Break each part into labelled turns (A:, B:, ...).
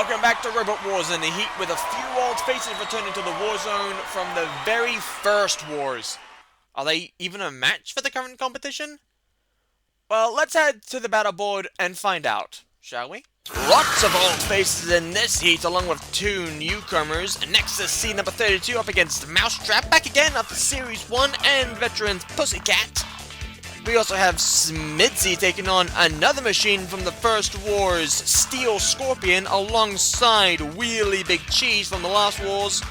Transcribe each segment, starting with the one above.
A: Welcome back to Robot Wars in the heat with a few old faces returning to the war zone from the very first wars. Are they even a match for the current competition? Well, let's head to the Battleboard and find out, shall we? Lots of old faces in this heat along with two newcomers. Nexus C number 32 up against Mousetrap, back again after Series 1 and Veterans Pussycat. We also have Smitzy taking on another machine from the first wars, Steel Scorpion, alongside Wheelie Big Cheese from the last wars.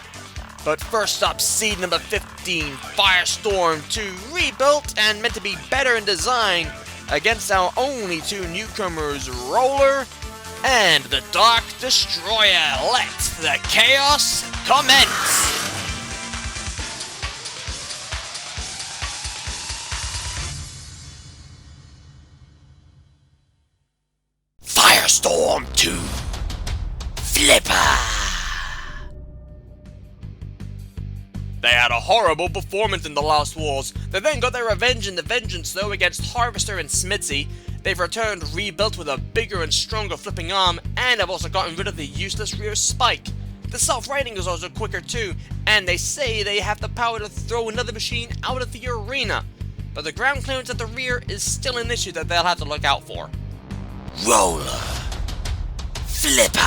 A: But first up, seed number 15, Firestorm II, rebuilt and meant to be better in design, against our only two newcomers, Roller and the Dark Destroyer. Let the chaos commence! Firestorm II, Flipper! They had a horrible performance in the last wars. They then got their revenge in the Vengeance though against Harvester and Smitzy. They've returned rebuilt with a bigger and stronger flipping arm, and have also gotten rid of the useless rear spike. The self-righting is also quicker too, and they say they have the power to throw another machine out of the arena. But the ground clearance at the rear is still an issue that they'll have to look out for. Roller, Flipper.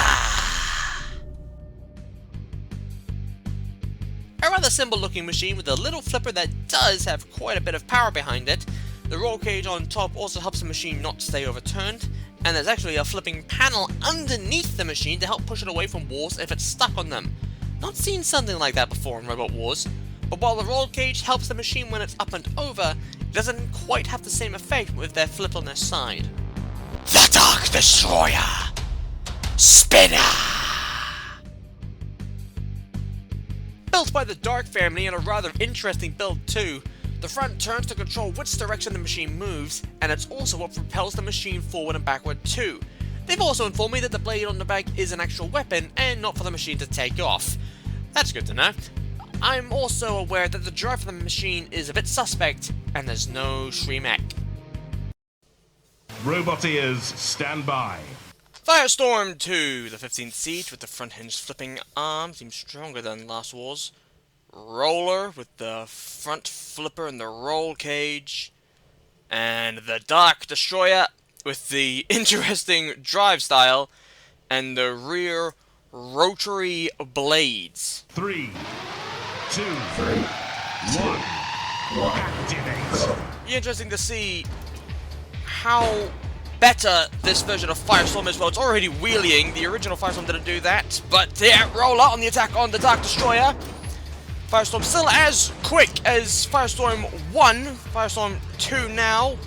A: A rather simple looking machine with a little flipper that does have quite a bit of power behind it. The roll cage on top also helps the machine not stay overturned, and there's actually a flipping panel underneath the machine to help push it away from walls if it's stuck on them. Not seen something like that before in Robot Wars, but while the roll cage helps the machine when it's up and over, it doesn't quite have the same effect with their flip on their side. The Dark Destroyer, Spinner! Built by the Dark family and a rather interesting build too. The front turns to control which direction the machine moves, and it's also what propels the machine forward and backward too. They've also informed me that the blade on the back is an actual weapon and not for the machine to take off. That's good to know. I'm also aware that the drive of the machine is a bit suspect, and there's no Shremek.
B: Roboteers, stand by.
A: Firestorm II, the 15th seed with the front hinge flipping arm, seems stronger than last wars. Roller with the front flipper and the roll cage. And the Dark Destroyer with the interesting drive style and the rear rotary blades.
B: 3, 2, 1, activate.
A: Interesting to see how better this version of Firestorm is. Well, it's already wheeling. The original Firestorm didn't do that, but yeah, Roller on the attack on the Dark Destroyer. Firestorm still as quick as Firestorm 1. Firestorm 2 now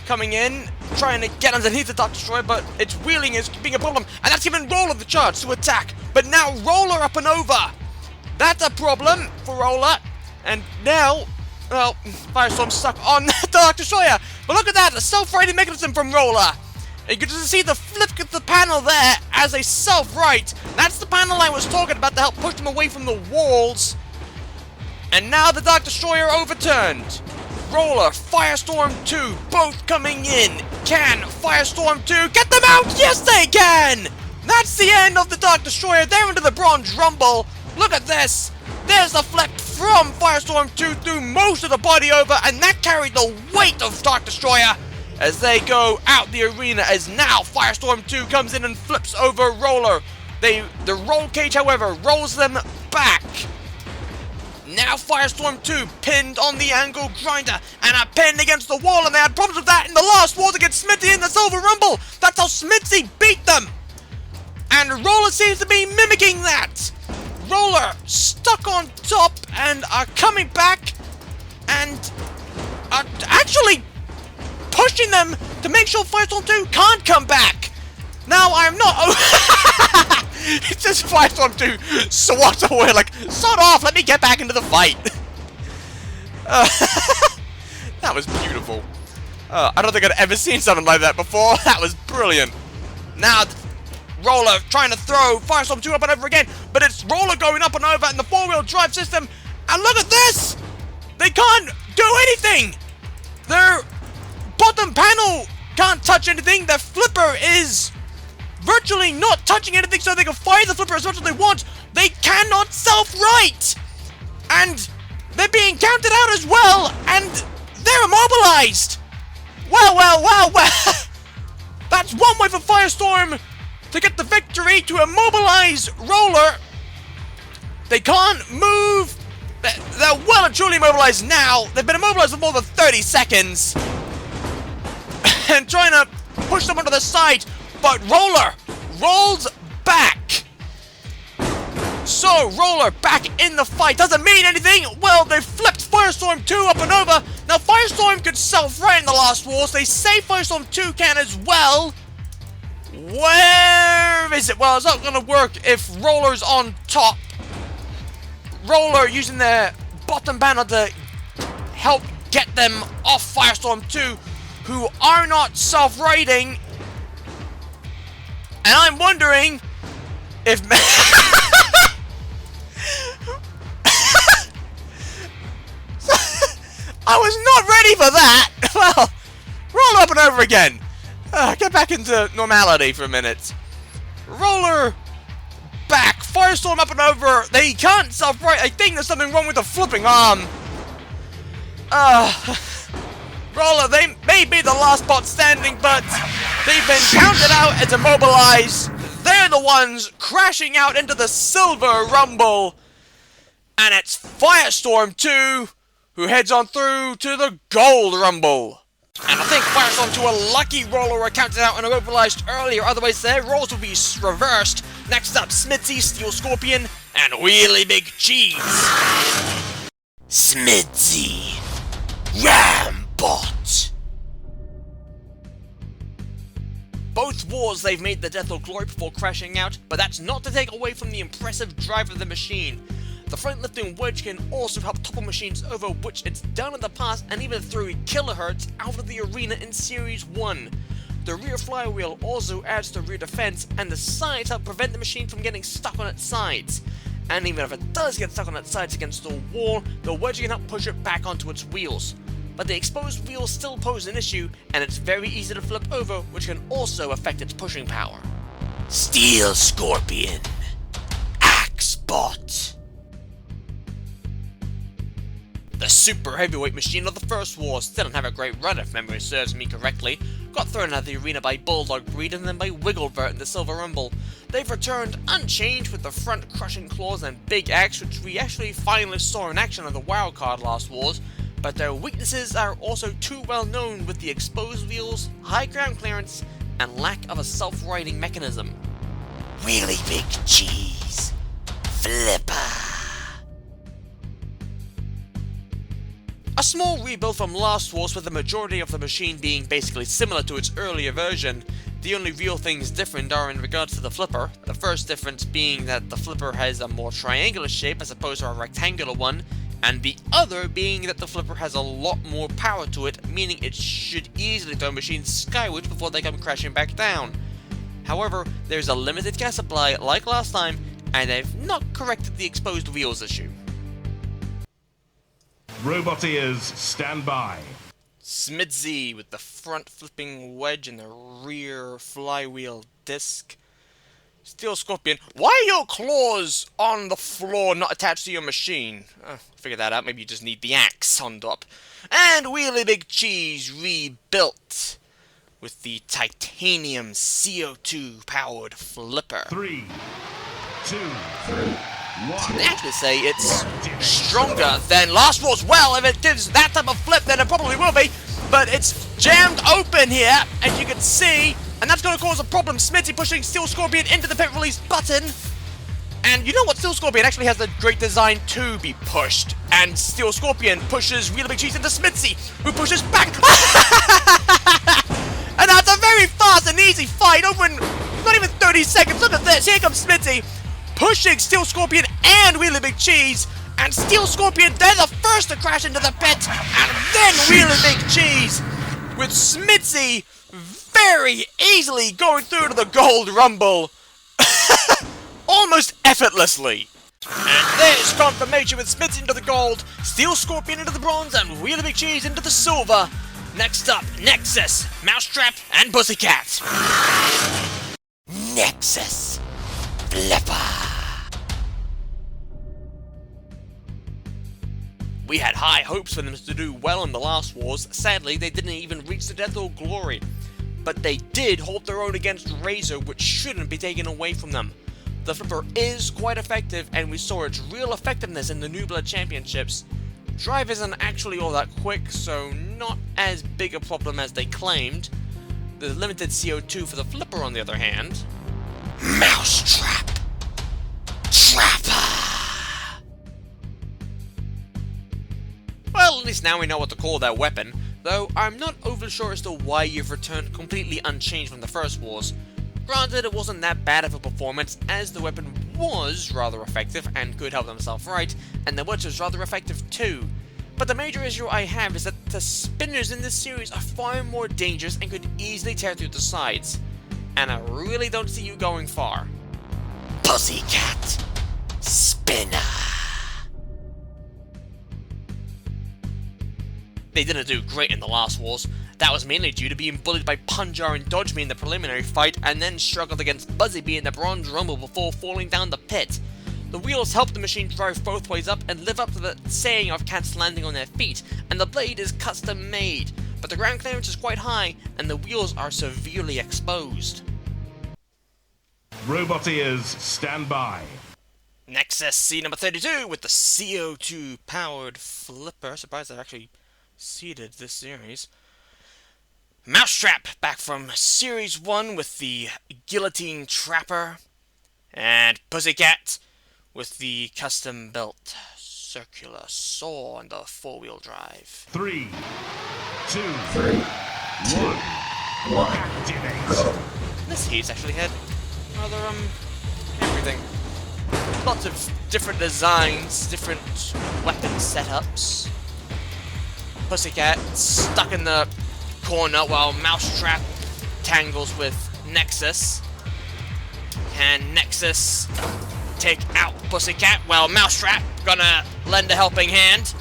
A: coming in, trying to get underneath the Dark Destroyer, but its wheeling is being a problem, and that's given Roller the chance to attack. But now Roller up and over. That's a problem for Roller, and now, well, Firestorm's stuck on the Dark Destroyer. But look at that, a self-righting mechanism from Roller. You can just see the flip of the panel there as a self-right. That's the panel I was talking about to help push them away from the walls. And now the Dark Destroyer overturned. Roller, Firestorm 2, both coming in. Can Firestorm 2 get them out? Yes, they can! That's the end of the Dark Destroyer. They're into the Bronze Rumble. Look at this. There's the flip from Firestorm 2 through most of the body over, and that carried the weight of Dark Destroyer as they go out the arena, as now Firestorm 2 comes in and flips over Roller. The roll cage, however, rolls them back. Now Firestorm 2 pinned on the angle grinder and are pinned against the wall, and they had problems with that in the last wars against Smithy in the Silver Rumble. That's how Smithy beat them. And Roller seems to be mimicking that. Roller stuck on top and are coming back and are actually pushing them to make sure Firestorm 2 can't come back. Now I'm not... It's just Firestorm 2 swats away like, sod off, let me get back into the fight. That was beautiful. I don't think I'd ever seen something like that before. That was brilliant. Now, Roller trying to throw Firestorm 2 up and over again, but it's Roller going up and over in the four-wheel drive system. And look at this! They can't do anything! Their bottom panel can't touch anything. Their flipper is virtually not touching anything so they can fire the flipper as much as they want. They cannot self-right! And they're being counted out as well, and they're immobilized! Well, well, well, well! That's one way for Firestorm to get the victory, to immobilize Roller. They can't move. They're well and truly immobilized now. They've been immobilized for more than 30 seconds. And trying to push them onto the side, but Roller rolls back. So, Roller back in the fight. Doesn't mean anything. Well, they flipped Firestorm 2 up and over. Now, Firestorm could self-right in the last wars. They say Firestorm 2 can as well. Where is it? Well, it's not going to work if Roller's on top. Roller using their bottom banner to help get them off Firestorm 2, who are not self-righting. And I'm wondering if... I was not ready for that! Well, roll up and over again. Get back into normality for a minute. Roller back. Firestorm up and over. They can't self-right. I think there's something wrong with the flipping arm. Roller, they may be the last bot standing, but they've been counted out as immobilized. They're the ones crashing out into the Silver Rumble. And it's Firestorm 2 who heads on through to the Gold Rumble. And I think Firestorm 2 a lucky Roller were counted out and immobilized earlier, otherwise their roles will be reversed. Next up, Smitzy, Steel Scorpion, and Wheelie Big Cheese. Smitzy, Rambot. Both wars they've made the death or glory before crashing out, but that's not to take away from the impressive drive of the machine. The front lifting wedge can also help topple machines over, which it's done in the past and even threw kilohertz out of the arena in Series 1. The rear flywheel also adds to rear defense, and the sides help prevent the machine from getting stuck on its sides. And even if it does get stuck on its sides against the wall, the wedge can help push it back onto its wheels. But the exposed wheels still pose an issue, and it's very easy to flip over, which can also affect its pushing power. Steel Scorpion, Axebot. The super heavyweight machine of the First Wars didn't have a great run if memory serves me correctly. Got thrown out of the arena by Bulldog Breed and then by Wigglebert in the Silver Rumble. They've returned unchanged with the front crushing claws and big axe, which we actually finally saw in action on the wildcard last wars, but their weaknesses are also too well known with the exposed wheels, high ground clearance, and lack of a self-righting mechanism. Wheelie Big Cheese, Flipper. A small rebuild from last wars with the majority of the machine being basically similar to its earlier version. The only real things different are in regards to the flipper, the first difference being that the flipper has a more triangular shape as opposed to a rectangular one, and the other being that the flipper has a lot more power to it, meaning it should easily throw machines skywards before they come crashing back down. However, there's a limited gas supply like last time, and they've not corrected the exposed wheels issue.
B: Roboteers, stand by.
A: Smitzy with the front flipping wedge and the rear flywheel disc. Steel Scorpion, why are your claws on the floor not attached to your machine? Figure that out, maybe you just need the axe on top. And Wheelie Big Cheese rebuilt with the titanium CO2 powered flipper.
B: 3, 2, 1.
A: They actually say it's stronger than last war's. Well, if it gives that type of flip, then it probably will be. But it's jammed open here, as you can see, and that's going to cause a problem. Smitzy pushing Steel Scorpion into the pit release button. And you know what? Steel Scorpion actually has a great design to be pushed. And Steel Scorpion pushes Wheelie Big Cheese into Smitzy, who pushes back. And that's a very fast and easy fight over in not even 30 seconds. Look at this. Here comes Smitzy, pushing Steel Scorpion and Wheelie Big Cheese, and Steel Scorpion, they're the first to crash into the pit, and then Wheelie Big Cheese, with Smitzy very easily going through to the Gold Rumble, almost effortlessly. And there's confirmation with Smitzy into the gold, Steel Scorpion into the bronze, and Wheelie Big Cheese into the silver. Next up, Nexus, Mousetrap, and Pussycat. Nexus Flipper. We had high hopes for them to do well in the last wars. Sadly, they didn't even reach the death or glory. But they did hold their own against Razor, which shouldn't be taken away from them. The Flipper is quite effective, and we saw its real effectiveness in the New Blood Championships. Drive isn't actually all that quick, so not as big a problem as they claimed. The limited CO2 for the Flipper, on the other hand. Mousetrap! Trapper! Well, at least now we know what to call their weapon, though I'm not overly sure as to why you've returned completely unchanged from the first wars. Granted, it wasn't that bad of a performance, as the weapon was rather effective and could help themselves right, and the wedge was rather effective too. But the major issue I have is that the spinners in this series are far more dangerous and could easily tear through the sides. And I really don't see you going far. Pussycat Spinner. They didn't do great in the last wars. That was mainly due to being bullied by Punjar and Dodge Me in the preliminary fight, and then struggled against Buzzy Bee in the Bronze Rumble before falling down the pit. The wheels help the machine drive both ways up and live up to the saying of cats landing on their feet, and the blade is custom made, but the ground clearance is quite high, and the wheels are severely exposed.
B: Robot ears, stand by.
A: Nexus C number 32 with the CO2 powered Flipper. Surprised they're actually seeded this series. Mousetrap back from Series 1 with the Guillotine Trapper. And Pussycat with the custom built circular saw and the 4-wheel drive.
B: 3, 2, 1. Activate.
A: This heat's actually had rather everything. Lots of different designs, different weapon setups. Pussycat stuck in the corner while Mousetrap tangles with Nexus. Can Nexus take out Pussycat? Well, Mousetrap gonna lend a helping hand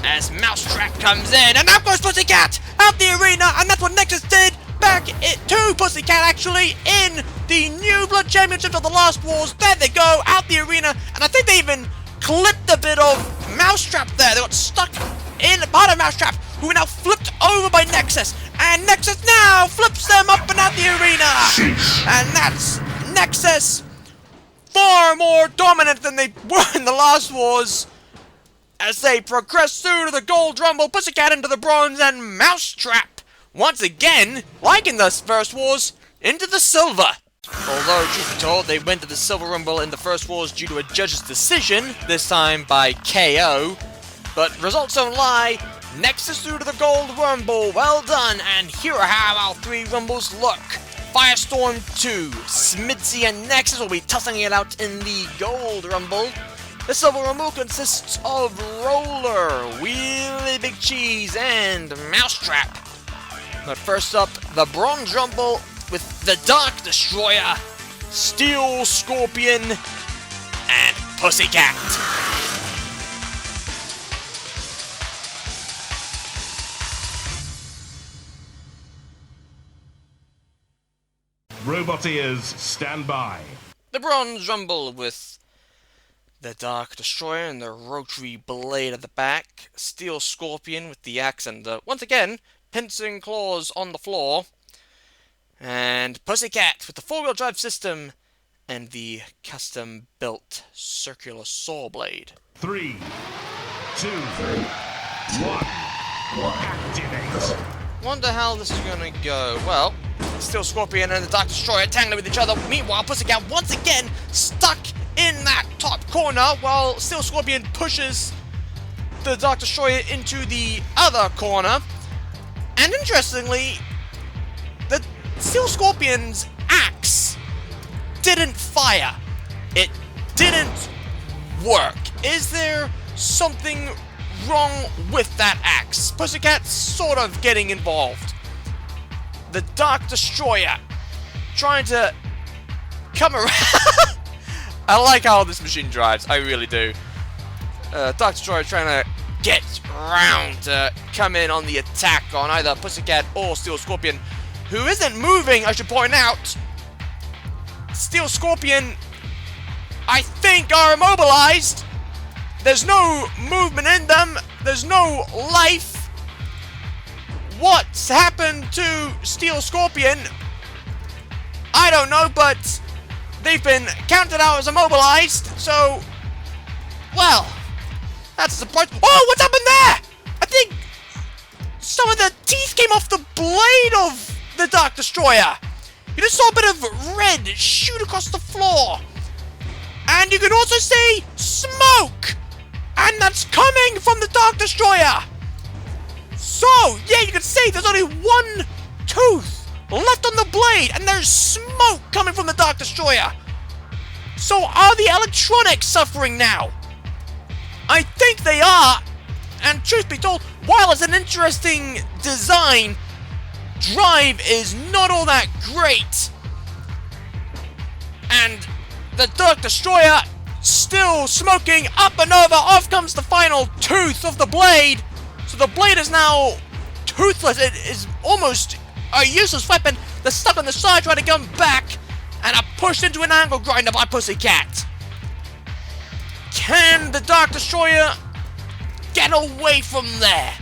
A: as Mousetrap comes in, and out goes Pussycat out the arena, and that's what Nexus did back to Pussycat actually in the New Blood Championships of the last wars. There they go, out the arena, and I think they even clipped a bit of Mousetrap there. They got stuck in part of Mousetrap, who are now flipped over by Nexus, and Nexus now flips them up and out the arena, and that's Nexus, far more dominant than they were in the last wars, as they progress through to the Gold Rumble, Pussycat into the Bronze, and Mousetrap, once again, like in the first wars, into the Silver. Although, truth be told, they went to the Silver Rumble in the first wars due to a judge's decision, this time by KO. But results don't lie. Nexus through to the Gold Rumble. Well done. And here are how our 3 Rumbles look. Firestorm II, Smidsy, and Nexus will be tussling it out in the Gold Rumble. The Silver Rumble consists of Roller, Wheelie Big Cheese, and Mousetrap. But first up, the Bronze Rumble with the Dark Destroyer, Steel Scorpion, and Pussycat.
B: Robot ears, stand by.
A: The Bronze Rumble with the Dark Destroyer and the rotary blade at the back, Steel Scorpion with the axe and once again, pincering claws on the floor, and Pussycat with the 4-wheel drive system and the custom-built circular saw blade.
B: 3, 2, 1. Activate.
A: Wonder how this is gonna go. Well, Steel Scorpion and the Dark Destroyer tangling with each other. Meanwhile, Pussycat once again stuck in that top corner while Steel Scorpion pushes the Dark Destroyer into the other corner. And interestingly, the Steel Scorpion's axe didn't fire. It didn't work. Is there something wrong with that axe? Pussycat's sort of getting involved. The Dark Destroyer trying to come around. I like how this machine drives. I really do. Dark Destroyer trying to get around to come in on the attack on either Pussycat or Steel Scorpion, who isn't moving, I should point out. Steel Scorpion, I think, are immobilized. There's no movement in them. There's no life. What's happened to Steel Scorpion? I don't know, but they've been counted out as immobilized, so... Well, that's the point. Oh, what's happened there? I think some of the teeth came off the blade of the Dark Destroyer. You just saw a bit of red shoot across the floor. And you can also see smoke! And that's coming from the Dark Destroyer! So, yeah, you can see there's only one tooth left on the blade, and there's smoke coming from the Dark Destroyer. So, are the electronics suffering now? I think they are, and truth be told, while it's an interesting design, drive is not all that great. And the Dark Destroyer still smoking up and over. Off comes the final tooth of the blade. So the blade is now toothless. It is almost a useless weapon. They're stuck on the side trying to come back and are pushed into an angle grinder by Pussycat. Can the Dark Destroyer get away from there?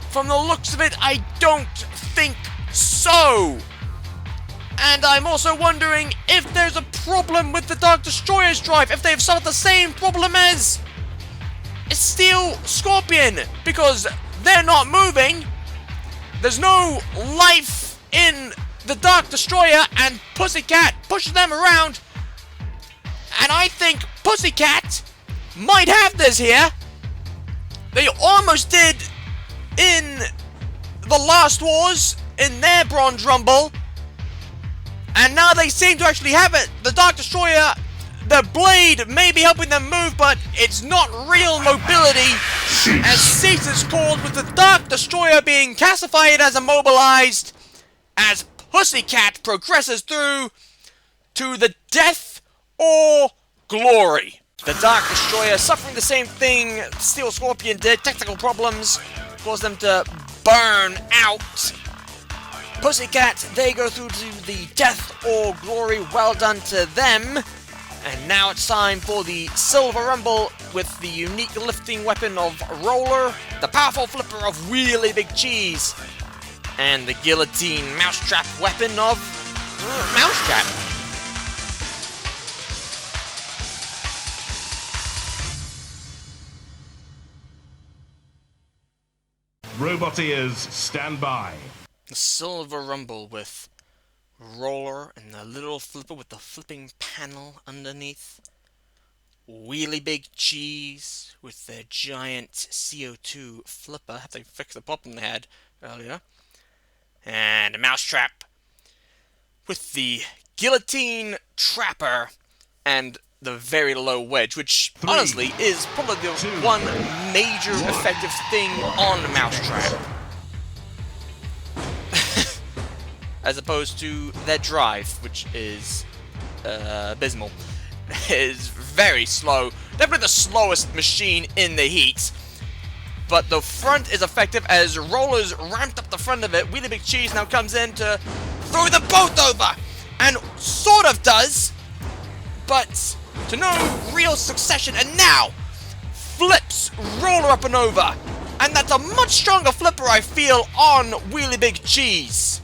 A: From the looks of it, I don't think so. And I'm also wondering if there's a problem with the Dark Destroyer's drive, if they've solved the same problem as Steel Scorpion, because they're not moving. There's no life in the Dark Destroyer, and Pussycat pushes them around. And I think Pussycat might have this here. They almost did in the Last Wars, in their Bronze Rumble. And now they seem to actually have it. The Dark Destroyer, the blade may be helping them move, but it's not real mobility. As cease is called, with the Dark Destroyer being classified as immobilized, as Pussycat progresses through to the death or glory. The Dark Destroyer suffering the same thing Steel Scorpion did. Technical problems caused them to burn out. Pussycat, they go through to the death or glory. Well done to them. And now it's time for the Silver Rumble with the unique lifting weapon of Roller, the powerful flipper of Really Big Cheese, and the guillotine mousetrap weapon of Mousetrap.
B: Roboteers, stand by.
A: The Silver Rumble with Roller and the little flipper with the flipping panel underneath. Really Big Cheese with their giant CO2 flipper. Have they fixed the problem they had earlier? And a Mousetrap with the guillotine trapper and the very low wedge, which honestly is probably the one major effective thing on the Mousetrap. As opposed to their drive, which is abysmal. Is very slow. Definitely the slowest machine in the heat. But the front is effective as Roller's ramped up the front of it. Really Big Cheese now comes in to throw them both over. And sort of does. But to no real succession. And now flips Roller up and over. And that's a much stronger flipper, I feel, on Wheelie Big Cheese.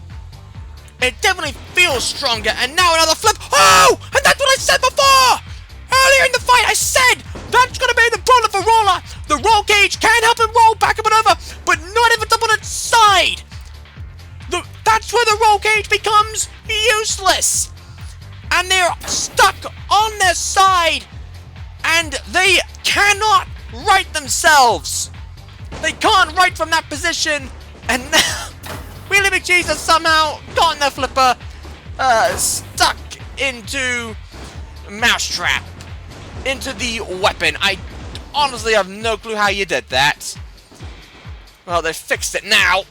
A: It definitely feels stronger, and now another flip. Oh! And that's what I said before! Earlier in the fight, I said that's going to be the problem for Roller. The roll cage can help him roll back up and over, but not if it's up on its side. That's where the roll cage becomes useless. And they're stuck on their side, and they cannot right themselves. They can't right from that position, and now Really Big Cheese has somehow gotten their flipper stuck into Mousetrap, into the weapon. I honestly have no clue how you did that. Well, they fixed it now.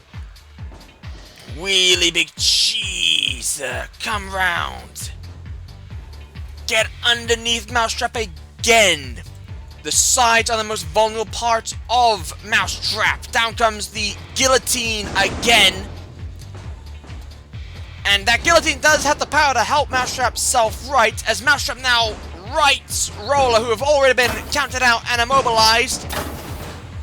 A: Really Big Cheese, come round. Get underneath Mousetrap again. The sides are the most vulnerable parts of Mousetrap. Down comes the guillotine again. And that guillotine does have the power to help Mousetrap self-right, as Mousetrap now rights Roller, who have already been counted out and immobilized.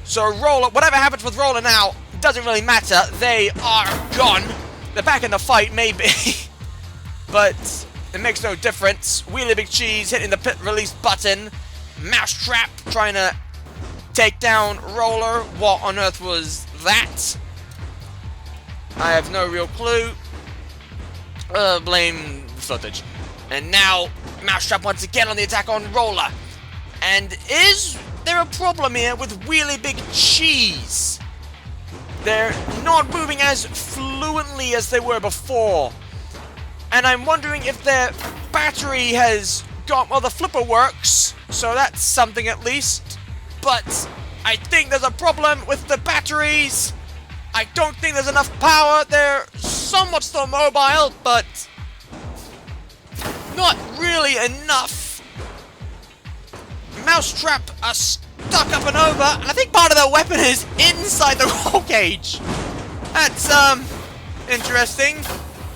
A: So Roller, whatever happens with Roller now, doesn't really matter. They are gone. They're back in the fight, maybe. But it makes no difference. Wheelie Big Cheese hitting the pit release button. Mousetrap trying to take down Roller. What on earth was that? I have no real clue. Blame footage. And now Mousetrap once again on the attack on Roller. And is there a problem here with Wheelie Big Cheese? They're not moving as fluently as they were before. And I'm wondering if their battery has got, well, the flipper works, so that's something at least. But I think there's a problem with the batteries. I don't think there's enough power. They're somewhat still mobile, but not really enough. Mousetrap are stuck up and over, and I think part of their weapon is inside the roll cage. That's, interesting.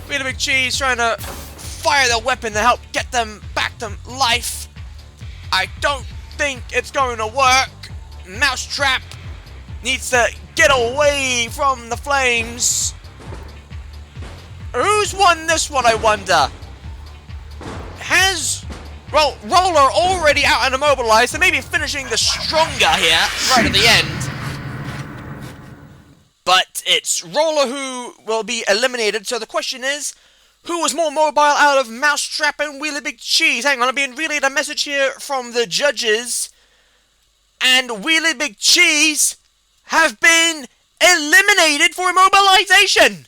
A: Wheelie Big Cheese trying to fire their weapon to help get them back to life. I don't think it's going to work. Mousetrap needs to get away from the flames. Who's won this one, I wonder? Has, well, Roller already out and immobilized, so maybe finishing the stronger here, right at the end. But it's Roller who will be eliminated, so the question is, who was more mobile out of Mousetrap and Wheelie Big Cheese? Hang on, I'm being relayed a message here from the judges. And Wheelie Big Cheese have been eliminated for immobilization.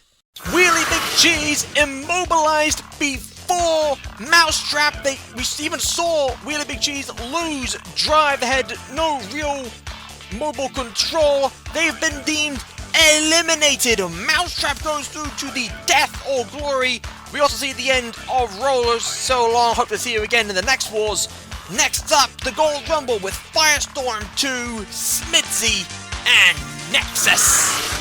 A: Wheelie Big Cheese immobilized before Mousetrap. We even saw Wheelie Big Cheese lose drive. They had no real mobile control. They've been deemed eliminated. Mousetrap goes through to the death or glory. We also see the end of Rollers. So long. Hope to see you again in the next wars. Next up, the Gold Rumble with Firestorm II, Smitzy, and Nexus.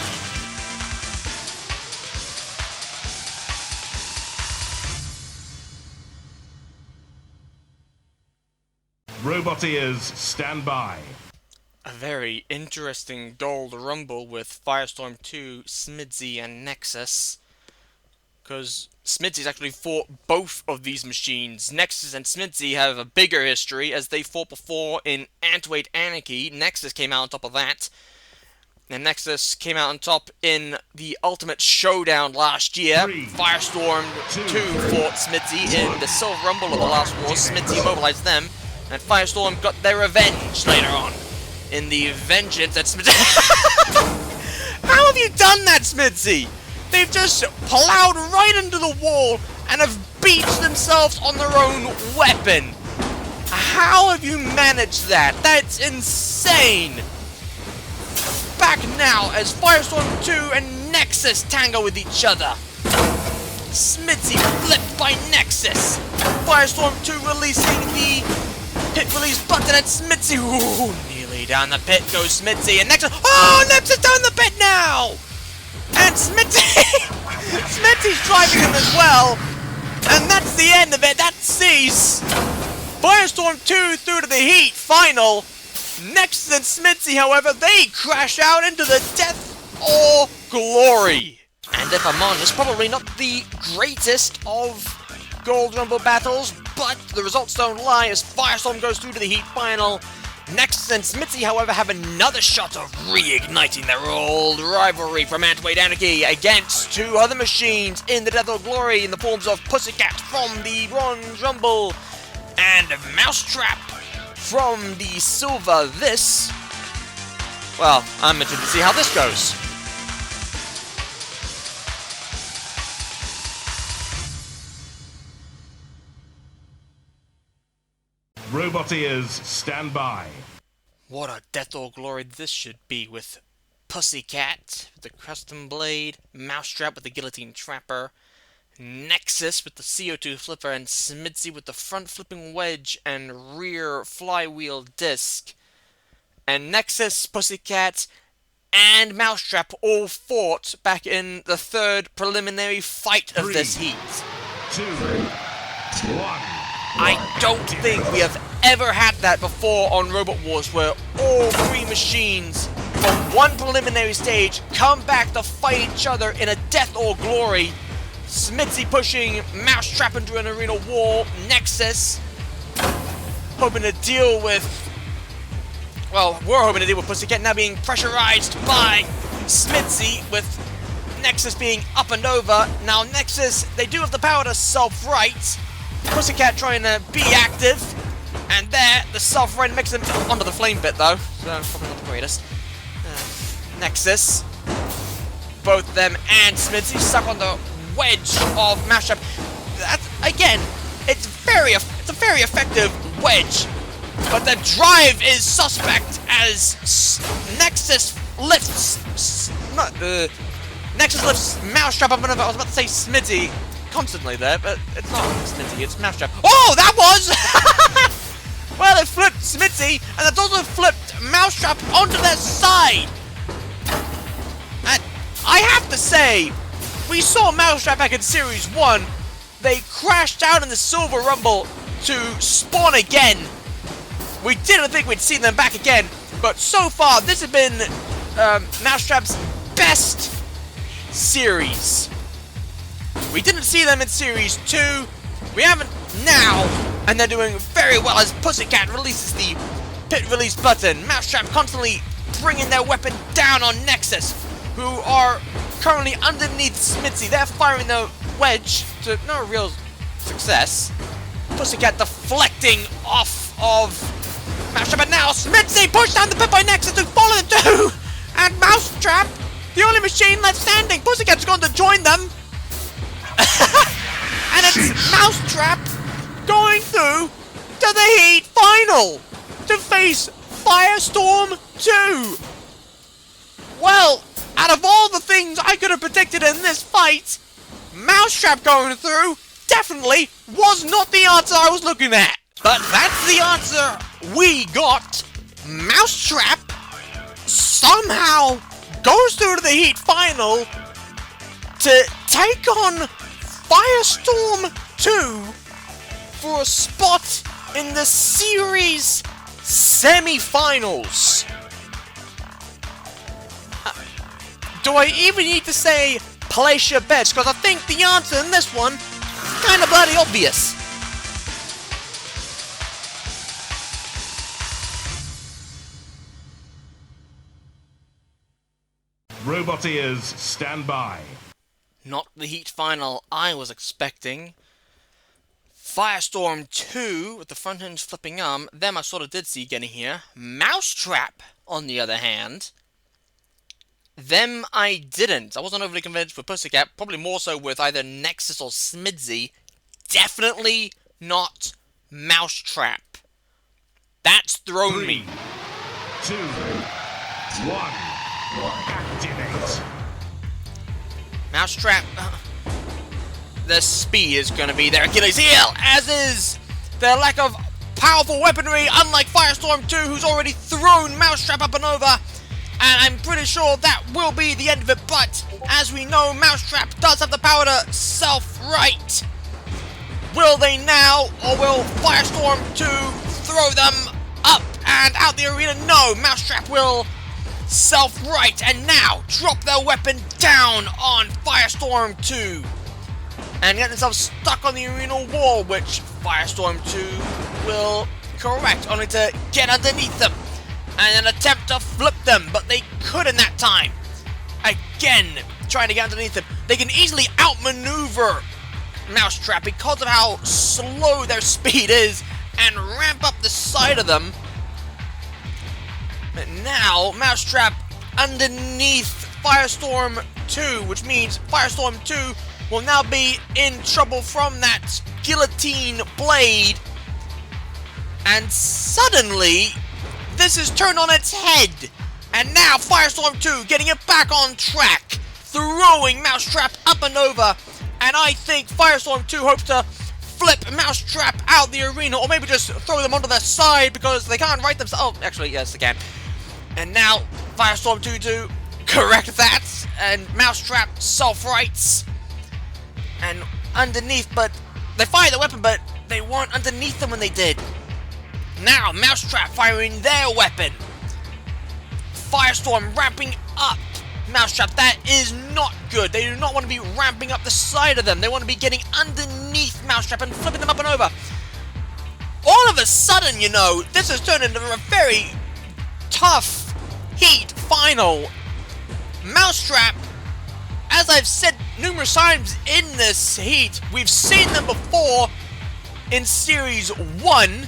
B: Robot ears, stand by.
A: A very interesting Gold Rumble with Firestorm II, Smitzy, and Nexus. Because Smitzy's actually fought both of these machines. Nexus and Smitzy have a bigger history, as they fought before in Antweight Anarchy. Nexus came out on top of that. And Nexus came out on top in the Ultimate Showdown last year. Firestorm 2 fought Smitzy in the Silver Rumble of the last war. Smitzy immobilized them. And Firestorm got their revenge later on in the Vengeance at Smitzy. How have you done that, Smitzy? They've just plowed right into the wall and have beached themselves on their own weapon. How have you managed that? That's insane. Back now as Firestorm 2 and Nexus tango with each other. Smitzy flipped by Nexus. Firestorm 2 releasing the pit release button at Smitzy. Ooh, nearly down the pit goes Smitzy and Nexus. Oh, Nexus down the pit now! And Smitzy's driving him as well. And that's the end of it. That sees Firestorm 2 through to the heat final. Nexus and Smitzy, however, they crash out into the death or glory. And if I'm honest, probably not the greatest of Gold Rumble battles, but the results don't lie as Firestorm goes through to the heat final. Nexus and Smitzy, however, have another shot of reigniting their old rivalry from Antweight Anarchy against two other machines in the Death or Glory in the forms of Pussycat from the Bronze Rumble and Mousetrap from the Silver this. Well, I'm interested to see how this goes.
B: Robot ears, stand by.
A: What a Death or Glory this should be, with Pussycat with the custom blade, Mousetrap with the guillotine trapper, Nexus with the CO2 flipper, and Smitzy with the front flipping wedge and rear flywheel disc. And Nexus, Pussycat, and Mousetrap all fought back in the third preliminary fight of this heat.
B: 2, 1.
A: I don't think we have ever had that before on Robot Wars, where all three machines from one preliminary stage come back to fight each other in a death or glory. Smithy pushing Mousetrap into an arena wall. Nexus hoping to deal with... Well, we're hoping to deal with Pussycat now being pressurized by Smithy, with Nexus being up and over. Now Nexus, they do have the power to self-right. Pussycat trying to be active. And there, the self-right makes them onto the flame bit though. So, probably not the greatest. Nexus. Both them and Smithy stuck on the wedge of Mousetrap. That's, again, it's a very effective wedge. But the drive is suspect as Nexus lifts... Nexus lifts Mousetrap up and over. I was about to say Smitty constantly there, but it's not Smitty, it's Mousetrap. Oh, that was! Well, it flipped Smitty, and it's also flipped Mousetrap onto their side. And I have to say, we saw Mousetrap back in Series 1. They crashed out in the Silver Rumble to spawn again. We didn't think we'd see them back again, but so far this has been Mousetrap's best series. We didn't see them in Series 2, we haven't now, and they're doing very well as Pussycat releases the pit release button. Mousetrap constantly bringing their weapon down on Nexus, who are currently underneath Smithy. They're firing the wedge to no real success. Pussycat deflecting off of Mousetrap, and now Smithy pushed down the pit by Nexus to follow the two! And Mousetrap, the only machine left standing. Pussycat's going to join them. And it's Mousetrap going through to the heat final to face Firestorm II. Well, out of all the things I could have predicted in this fight, Mousetrap going through definitely was not the answer I was looking at. But that's the answer we got. Mousetrap somehow goes through to the heat final to take on Firestorm II for a spot in the series semi-finals. Do I even need to say place your bets? Because I think the answer in this one is kind of bloody obvious.
B: Roboteers, stand by.
A: Not the heat final I was expecting. Firestorm 2 with the front hinge flipping arm, them I sort of did see getting here. Mousetrap, on the other hand, them I didn't. I wasn't overly convinced with Pussycat, probably more so with either Nexus or Smidsy. Definitely not Mousetrap. That's thrown me.
B: 3, 2, 1. Activate.
A: Mousetrap, the speed is going to be their Achilles heel, as is their lack of powerful weaponry, unlike Firestorm 2, who's already thrown Mousetrap up and over, and I'm pretty sure that will be the end of it, but as we know, Mousetrap does have the power to self-right. Will they now, or will Firestorm 2 throw them up and out the arena? No, Mousetrap will self-right and now drop their weapon down on Firestorm 2 and get themselves stuck on the arena wall, which Firestorm 2 will correct, only to get underneath them and then attempt to flip them, but they could in that time. Again, trying to get underneath them. They can easily outmaneuver Mousetrap because of how slow their speed is and ramp up the side of them. But now, Mousetrap underneath Firestorm 2, which means Firestorm 2 will now be in trouble from that guillotine blade. And suddenly, this is turned on its head. And now, Firestorm 2 getting it back on track, throwing Mousetrap up and over. And I think Firestorm 2 hopes to flip Mousetrap out the arena, or maybe just throw them onto their side because they can't right themselves. Oh, actually, yes, they can. And now, Firestorm 2 correct that, and Mousetrap self-rights. And underneath, but they fired the weapon, but they weren't underneath them when they did. Now, Mousetrap firing their weapon. Firestorm ramping up Mousetrap. That is not good. They do not want to be ramping up the side of them. They want to be getting underneath Mousetrap and flipping them up and over. All of a sudden, you know, this has turned into a very tough heat final. Mousetrap, as I've said numerous times in this heat, we've seen them before in Series 1.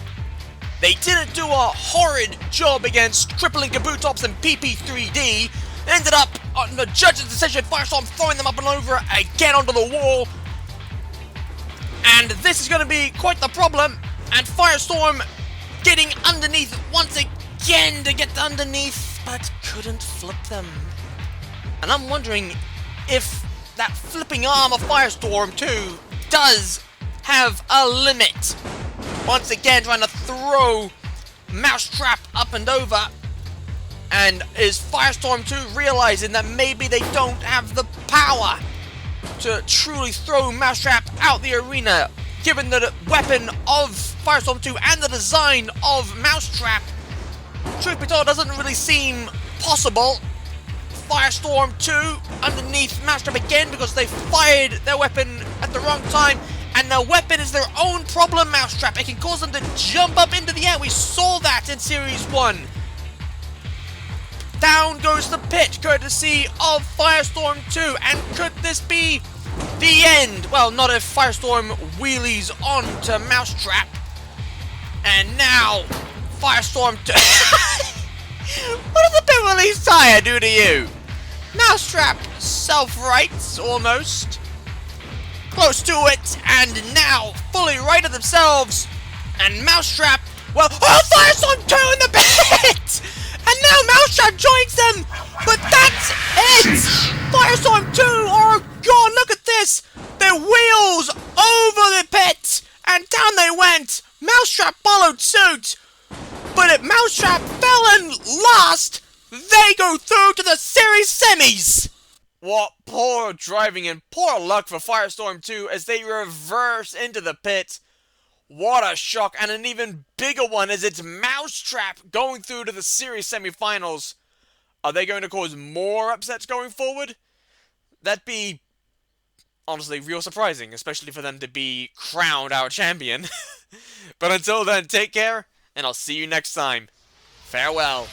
A: They didn't do a horrid job against Crippling Kabutops and PP3D. Ended up, on the judge's decision, Firestorm throwing them up and over again onto the wall. And this is going to be quite the problem. And Firestorm getting underneath once again to get underneath, but couldn't flip them. And I'm wondering if that flipping arm of Firestorm II does have a limit. Once again, trying to throw Mousetrap up and over. And is Firestorm 2 realizing that maybe they don't have the power to truly throw Mousetrap out the arena, given the weapon of Firestorm 2 and the design of Mousetrap? Truth be told, doesn't really seem possible. Firestorm 2 underneath Mousetrap again because they fired their weapon at the wrong time. And their weapon is their own problem, Mousetrap. It can cause them to jump up into the air. We saw that in Series 1. Down goes the pit, courtesy of Firestorm 2. And could this be the end? Well, not if Firestorm wheelies onto Mousetrap. And now, Firestorm 2. What does the pit release tire do to you? Mousetrap self-rights, almost. Close to it, and now fully righted themselves. And Mousetrap, well, oh, Firestorm 2 in the pit! And now Mousetrap joins them! But that's it! Firestorm 2 are gone, look at this! Their wheels over the pit! And down they went! Mousetrap followed suit! But if Mousetrap fell in last, they go through to the series semis! What poor driving and poor luck for Firestorm 2 as they reverse into the pit. What a shock, and an even bigger one as it's Mousetrap going through to the series semifinals. Are they going to cause more upsets going forward? That'd be, honestly, real surprising, especially for them to be crowned our champion. But until then, take care, and I'll see you next time. Farewell.